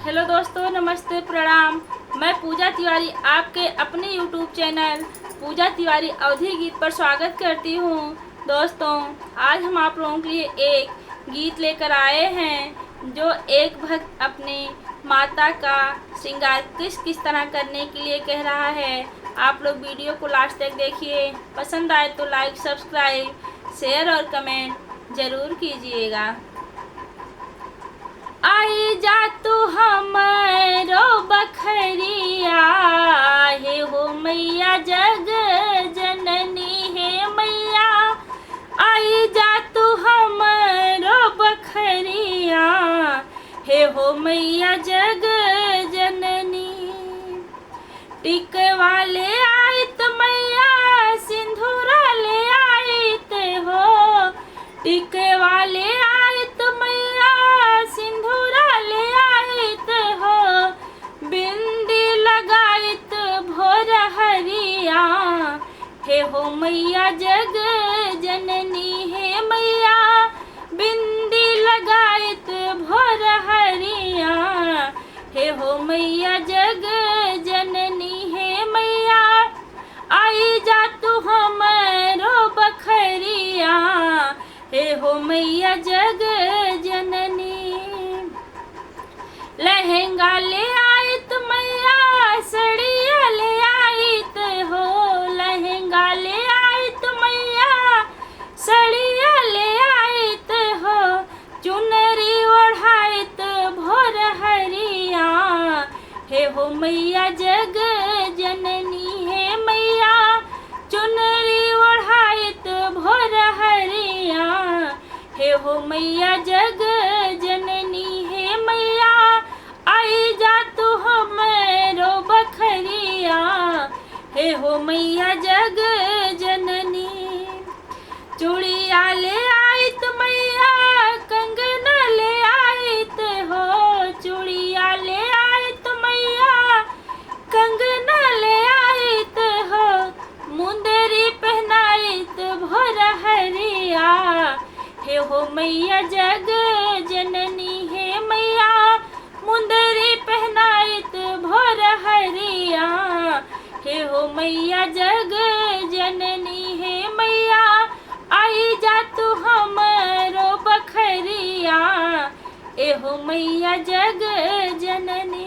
Hello दोस्तों, नमस्ते, प्रणाम। मैं पूजा तिवारी आपके अपने यूट्यूब चैनल पूजा तिवारी अवधी गीत पर स्वागत करती हूँ। दोस्तों, आज हम आप लोगों के लिए एक गीत लेकर आए हैं जो एक भक्त अपने माता का श्रृंगार किस किस तरह करने के लिए कह रहा है। आप लोग वीडियो को लास्ट तक देखिए। पसंद आए तो लाइक, सब्सक्राइब, शेयर और कमेंट ज़रूर कीजिएगा। आई जा तू हमरो बखरिया, हे हो मैया जग जननी, हे मैया। आई जा तू हमरो बखरिया, हे हो मैया जग जननी। टिकवा ले आइत मैया, सिंधूरा ले आइत हो। टिकवा ले आइत मैया, सिंधूरा ले आइत हो। बिंदी लगाइत भोर हरिया, हे हो मैया जग जननी, हे मैया। बिंदी लगाइत भोर हरिया, हे हो मैया जग जननी, हे मैया। आई जा तू हमरो बखरिया, हे हो मैया जग जननी। लहंगा ले आइत मैया, सड़िया ले आइत हो। लहंगा ले आइत मैया, सड़िया ले आइत हो। चुनरी ओढ़ाइत भोर हरिया, हे हो मैया जग जननी, हे मैया। चुनरी ओढ़ाइत भोर हरिया, हे हो मैया जग जननी, हे मैया। आई जा तू हमरो बखरिया, हे हो मैया जग जननी। चूड़िया ले आइत मैया, कंगना ले आइत हो। चूड़िया ले आइत मैया, कंगना ले आइत हो। मुंदरी पहनाइत भोर हरिया, हे हो मैया जग जननी, हे मैया। मुंदरी पहनाइत भोर हरिया, हे हो मैया जग जननी, हे मैया। आई जा तू हमरो बखरिया, ए हो मैया जग जननी।